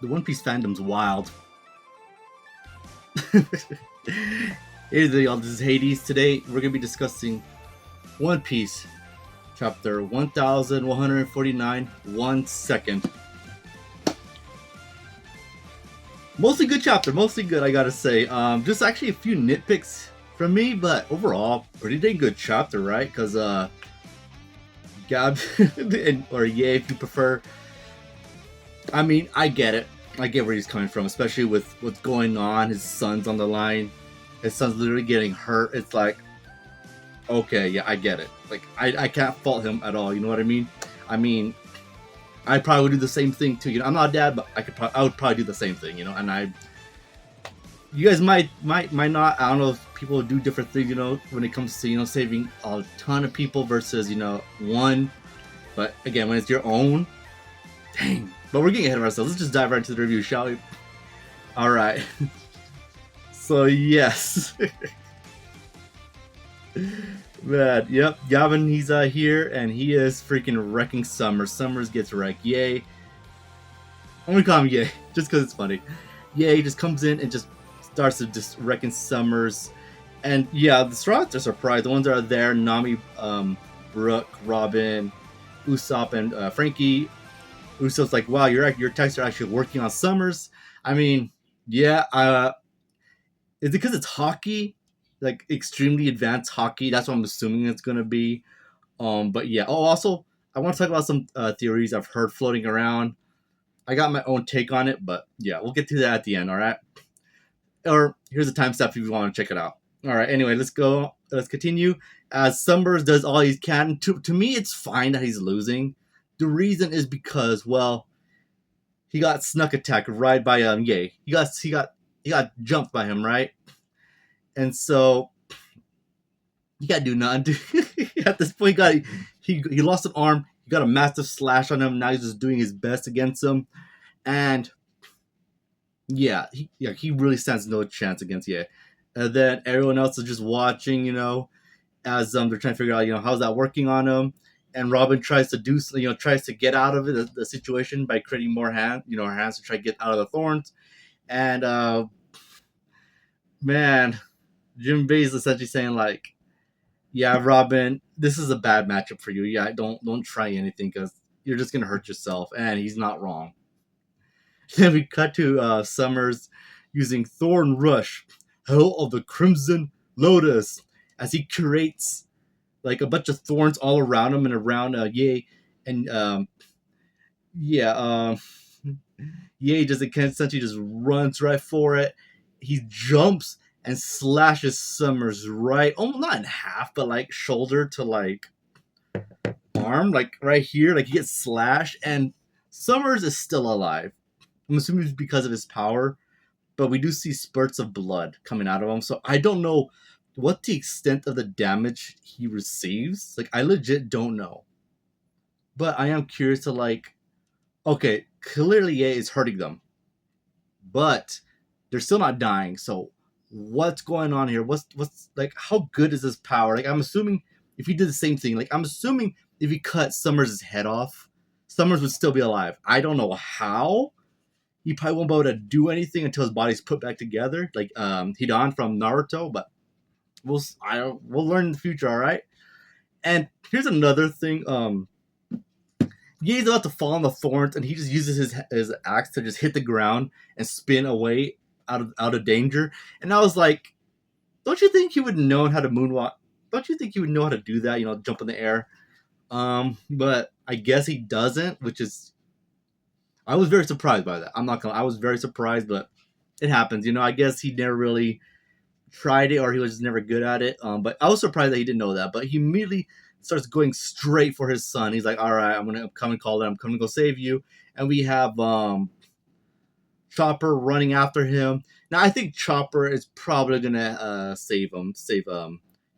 The One Piece fandom's wild. Hey there, y'all. This is Hades. Today we're gonna be discussing One Piece, chapter 1149. 1 second. Mostly good chapter. Mostly good, I gotta say. Just actually a few nitpicks from me, but overall, pretty dang good chapter, right? Because Gab or Ye, if you prefer. I mean, I get it. I get where he's coming from, especially with what's going on. His son's on the line. His son's literally getting hurt. It's like, okay, yeah, I get it. Like, I can't fault him at all. You know what I mean? I mean, I probably would do the same thing too. You know, I'm not a dad, but I would probably do the same thing. You know, and you guys might not. I don't know if people do different things. You know, when it comes to saving a ton of people versus one. But again, when it's your own, dang. But we're getting ahead of ourselves. Let's just dive right into the review, shall we? All right. So yes, man. Yep, Gavin. He's here, and he is freaking wrecking Summers. Summers gets wrecked. Yay. I'm gonna call him Yay, just because it's funny. Yay just comes in and just starts to just wrecking Summers, and yeah, the Strats are surprised. The ones that are there: Nami, Brooke, Robin, Usopp, and Frankie. Usopp's like, wow, your attacks are actually working on Summers. I mean, yeah, is it because it's hockey, like extremely advanced hockey? That's what I'm assuming it's gonna be. But yeah. Oh, also, I want to talk about some theories I've heard floating around. I got my own take on it, but yeah, we'll get to that at the end. All right. Or here's a timestamp if you want to check it out. All right. Anyway, let's go. Let's continue. As Summers does all he can. To me, it's fine that he's losing. The reason is because, well, he got snuck attacked right by Ye. He got jumped by him, right? And so he got to do nothing. At this point, he lost an arm. He got a massive slash on him. Now he's just doing his best against him, and yeah, he really stands no chance against Ye. And then everyone else is just watching, as they're trying to figure out, how's that working on him. And Robin tries to get out of it, the situation by creating more her hands to try to get out of the thorns. And man, Jim Bay is essentially saying like, yeah, Robin, this is a bad matchup for you. Yeah, don't try anything because you're just gonna hurt yourself. And he's not wrong. Then we cut to Summers using Thorn Rush, Hell of the Crimson Lotus, as he creates like a bunch of thorns all around him and around Ye, and Ye just essentially just runs right for it. He jumps and slashes Summers right, almost not in half, but like shoulder to like arm, like right here, like he gets slashed, and Summers is still alive. I'm assuming it's because of his power, but we do see spurts of blood coming out of him, so I don't know what the extent of the damage he receives. Like, I legit don't know. But I am curious to like, okay, clearly Ye is hurting them, but they're still not dying. So what's going on here? What's like, how good is this power? Like, I'm assuming if he did the same thing, like I'm assuming if he cut Summers' head off, Summers would still be alive. I don't know how. He probably won't be able to do anything until his body's put back together, like Hidan from Naruto, but we'll learn in the future, all right? And here's another thing. Ye's about to fall on the thorns, and he just uses his axe to just hit the ground and spin away out of danger. And I was like, don't you think he would know how to moonwalk? Don't you think he would know how to do that? Jump in the air. But I guess he doesn't, which is. I was very surprised by that. I'm not gonna. I was very surprised, but it happens. I guess he never really tried it, or he was just never good at it. But I was surprised that he didn't know that. But he immediately starts going straight for his son. He's like, "All right, I'm gonna come and call it. I'm coming to go save you." And we have Chopper running after him. Now I think Chopper is probably gonna save him.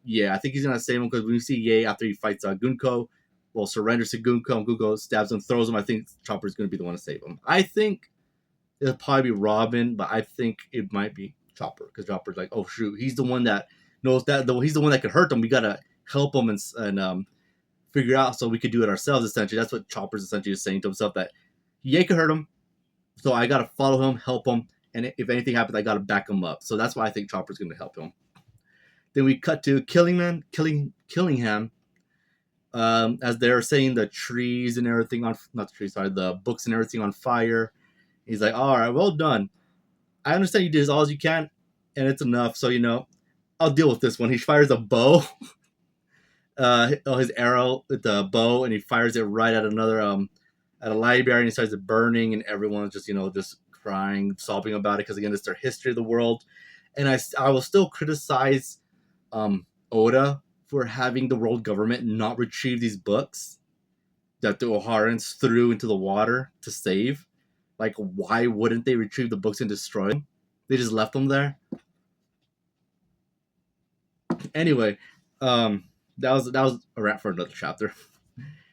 Yeah, I think he's gonna save him because when you see Ye after he fights Gunko, well, surrenders to Gunko, and Gunko stabs him, throws him. I think Chopper's gonna be the one to save him. I think it'll probably be Robin, but I think it might be Chopper because Chopper's like, oh shoot, he's the one that knows that he's the one that could hurt him. We gotta help him and figure out so we could do it ourselves. Essentially, that's what Chopper's essentially saying to himself, that Ye could hurt him, So I gotta follow him, help him, and if anything happens, I gotta back him up. So that's why I think Chopper's gonna help him. Then we cut to Killingham, as they're setting the trees and everything on, not the trees, sorry, the books and everything on fire. He's like, all right, well done. I understand you did as all as you can, and it's enough. So I'll deal with this one. He fires a bow, his arrow with the bow, and he fires it right at another at a library, and he starts burning, and everyone's just crying, sobbing about it because again, it's their history of the world. And I will still criticize Oda for having the world government not retrieve these books that the Oharans threw into the water to save. Like, why wouldn't they retrieve the books and destroy them? They just left them there. Anyway, that was a wrap for another chapter.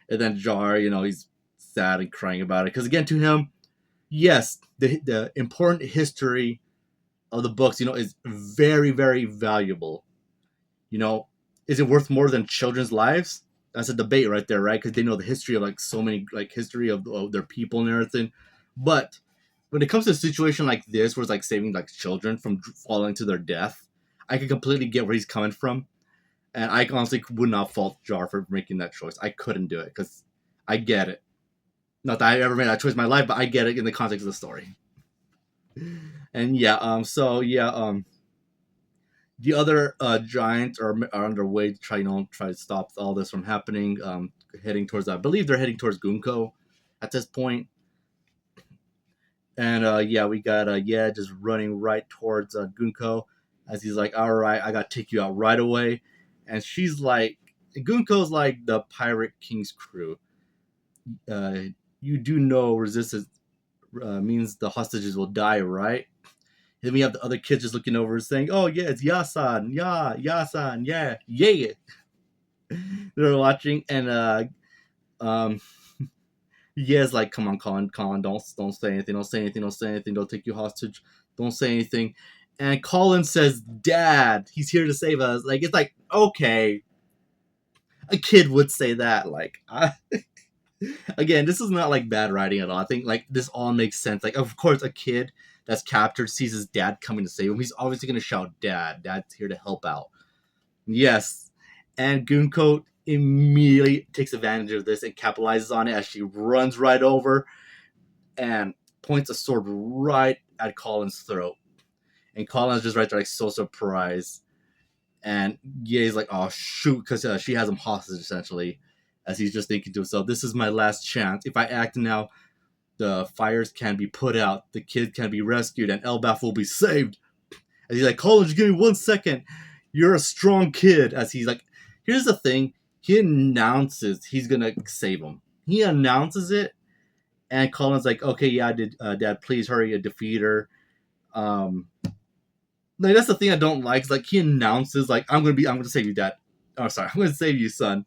And then Jar, he's sad and crying about it because again, to him, yes, the important history of the books, is very, very valuable. Is it worth more than children's lives? That's a debate right there, right? Because they know the history of like so many, like history of their people and everything. But when it comes to a situation like this, where it's like saving like children from falling to their death, I can completely get where he's coming from, and I honestly would not fault Jar for making that choice. I couldn't do it because I get it. Not that I ever made that choice in my life, but I get it in the context of the story. And yeah, the other giants are on their way to try to stop all this from happening. Heading towards, I believe they're heading towards Gunko at this point. And we got just running right towards Gunko as he's like, all right, I got to take you out right away. And she's like, Gunko's like the Pirate King's crew. You do know resistance means the hostages will die, right? And then we have the other kids just looking over and saying, oh, yeah, it's Yasan. Yeah, Yasan. Yeah, yeah. They're watching. And um, Yes, like, come on, Colin, don't say anything, don't take you hostage, don't say anything. And Colin says, Dad, he's here to save us. Like, it's like, okay, a kid would say that. Like, again, this is not like bad writing at all. I think like this all makes sense. Like, of course, a kid that's captured sees his dad coming to save him. He's obviously gonna shout, Dad's here to help out. Yes. And Gunko immediately takes advantage of this and capitalizes on it as she runs right over and points a sword right at Colin's throat. And Colin's just right there, like, so surprised. And Ye's like, oh, shoot, because she has him hostage, essentially. As he's just thinking to himself, this is my last chance. If I act now, the fires can be put out, the kid can be rescued, and Elbaf will be saved. And he's like, Colin, just give me 1 second. You're a strong kid. As he's like, here's the thing. He announces he's going to save him. He announces it. And Colin's like, okay, yeah, I did. Dad, please hurry and defeat her. Like, that's the thing I don't like. It's like he announces, like, I'm going to save you, Dad. Oh, sorry. I'm going to save you, son.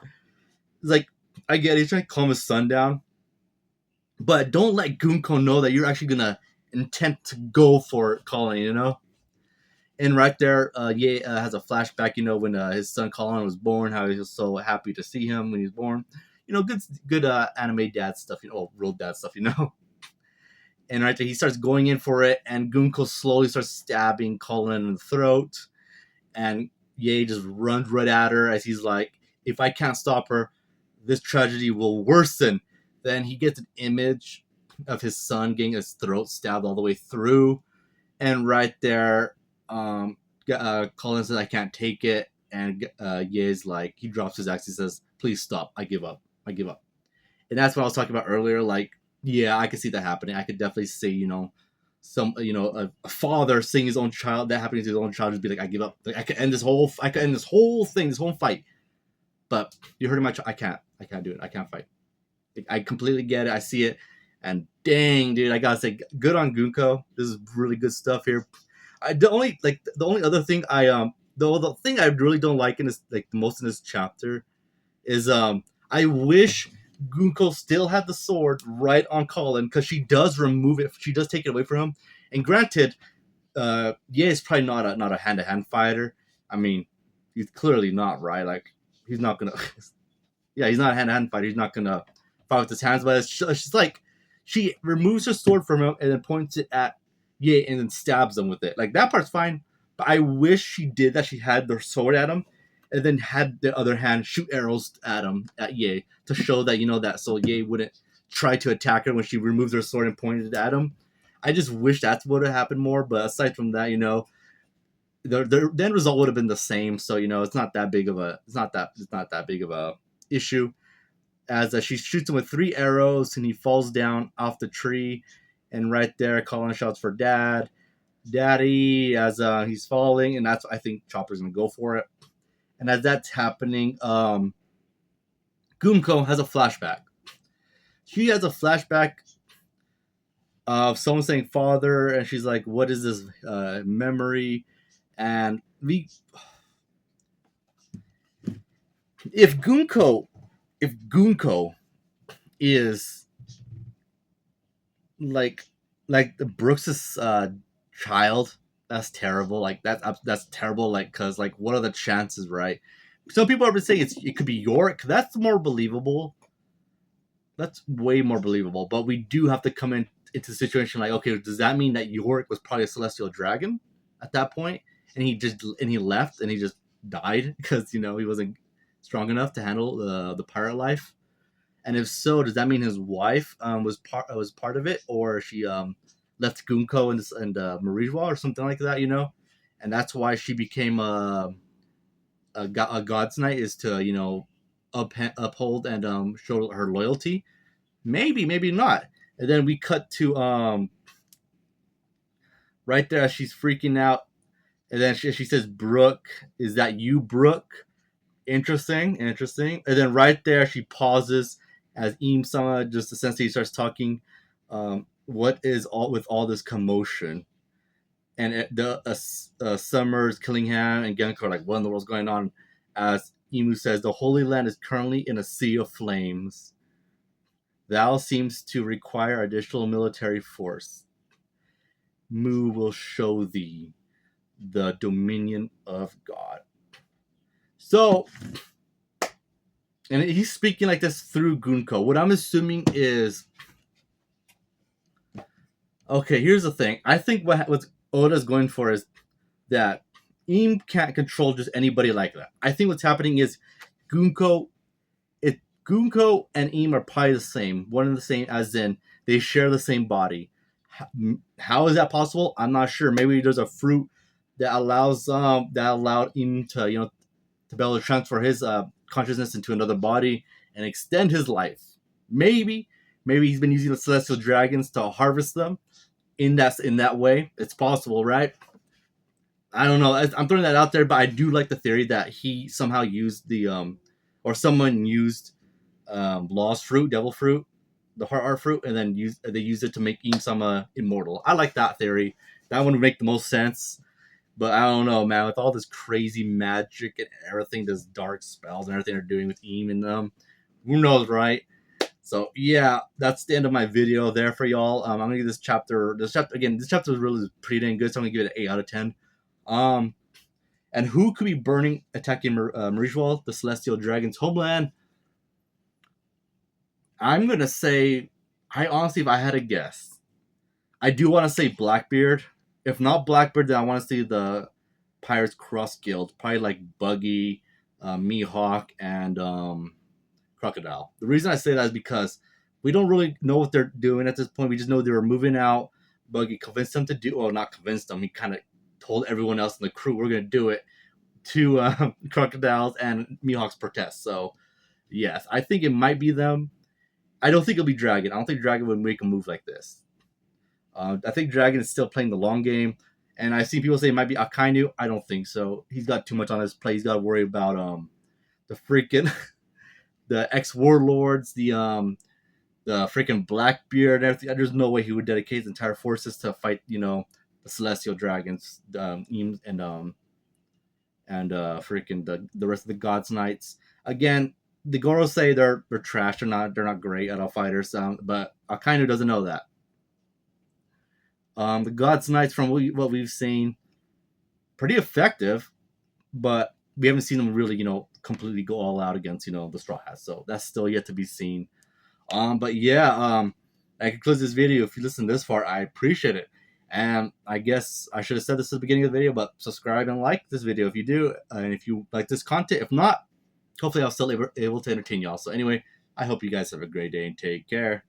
It's like, I get it. He's trying to calm his son down. But don't let Gunko know that you're actually going to intend to go for Colin, And right there, Ye has a flashback, when his son Colin was born, how he was so happy to see him when he was born. Good anime dad stuff, real dad stuff, And right there, he starts going in for it, and Gunko slowly starts stabbing Colin in the throat. And Ye just runs right at her as he's like, if I can't stop her, this tragedy will worsen. Then he gets an image of his son getting his throat stabbed all the way through. And right there, Colin says, I can't take it. And Ye's like, he drops his axe. He says, please stop. I give up. And that's what I was talking about earlier. Like, yeah, I could see that happening. I could definitely see, a father seeing his own child, that happening to his own child, just be like, I give up. Like, I could end this whole thing, this whole fight. But you heard I can't do it. I can't fight. Like, I completely get it. I see it. And dang, dude, I gotta say, good on Gunko. This is really good stuff here. The only other thing the thing I really don't like in this, like, the most in this chapter is I wish Gunko still had the sword right on Colin, because she does remove it. She does take it away from him. And granted, he's probably not a hand-to-hand fighter. I mean, he's clearly not, right? Like, he's not gonna. Yeah, he's not a hand-to-hand fighter. He's not gonna fight with his hands. But it's just like, she removes her sword from him and then points it at Ye and then stabs him with it. Like that part's fine, but I wish she did that. She had the sword at him and then had the other hand shoot arrows at him at Ye to show that that so Ye wouldn't try to attack her when she removes her sword and pointed it at him. I just wish that's what would have happened more. But aside from that, the end result would have been the same. So it's not that big of a it's not that big of a issue. As she shoots him with 3 arrows and he falls down off the tree, and right there, Colin shouts for Daddy, as he's falling, and that's I think Chopper's gonna go for it. And as that's happening, Gunko has a flashback. She has a flashback of someone saying "father," and she's like, "What is this memory?" And if Gunko is like Brooks's child, that's terrible. Like that's terrible. Like because like what are the chances, right? Some people are saying it could be York. That's more believable. That's way more believable. But we do have to come into the situation like, okay, does that mean that York was probably a celestial dragon at that point, and he left and he just died because he wasn't strong enough to handle the pirate life? And if so, does that mean his wife was part of it, or she left Gunko and Marijois or something like that? And that's why she became a god's knight, is to uphold and show her loyalty. Maybe not. And then we cut to right there. She's freaking out, and then she says, "Brooke, is that you, Brooke?" Interesting. And then right there, she pauses as Im-sama just essentially starts talking. What is all this commotion? And Summers, Killingham, and Genko are like, what in the world's going on? As Imu says, the Holy Land is currently in a sea of flames. Thou seems to require additional military force. Mu will show thee the dominion of God. So, and he's speaking like this through Gunko. What I'm assuming is, okay, here's the thing. I think what Oda's going for is that Im can't control just anybody like that. I think what's happening is Gunko and Im are probably the same, one and the same, as in they share the same body. How is that possible? I'm not sure. Maybe there's a fruit that allowed Im to to be able to transfer his consciousness into another body and extend his life. Maybe he's been using the celestial dragons to harvest them in that way. It's possible, right? I don't know. I'm throwing that out there, but I do like the theory that he somehow used or someone used lost fruit, devil fruit, the heart art fruit, and then they used it to make Im-sama immortal. I like that theory. That one would make the most sense. But I don't know, man. With all this crazy magic and everything, this dark spells and everything they're doing with Im and them, who knows, right? So yeah, that's the end of my video there for y'all. I'm gonna give this chapter. This chapter was really pretty dang good, so I'm gonna give it an 8 out of 10. And who could be attacking Marijois, the Celestial Dragon's homeland? I'm gonna say, I honestly, if I had a guess, I do want to say Blackbeard. If not Blackbeard, then I want to see the Pirates Cross Guild, probably like Buggy, Mihawk, and Crocodile. The reason I say that is because we don't really know what they're doing at this point. We just know they were moving out. Buggy convinced them to do, well, not convinced them. He kind of told everyone else in the crew, we're going to do it, to Crocodiles, and Mihawk's protest. So, yes, I think it might be them. I don't think it'll be Dragon. I don't think Dragon would make a move like this. I think Dragon is still playing the long game. And I've seen people say it might be Akainu. I don't think so. He's got too much on his plate. He's got to worry about the freaking the ex-warlords, the freaking Blackbeard and everything. There's no way he would dedicate his entire forces to fight, the Celestial Dragons, and freaking the rest of the Gods Knights. Again, the Goros say they're trash. They're not great at all fighters. But Akainu doesn't know that. The Gods Knights, from what we've seen, pretty effective, but we haven't seen them really, completely go all out against, the Straw Hats. So that's still yet to be seen. But yeah, That concludes this video. If you listen this far, I appreciate it. And I guess I should have said this at the beginning of the video, but subscribe and like this video if you do, and if you like this content. If not, hopefully I'll still able to entertain y'all. So anyway, I hope you guys have a great day and take care.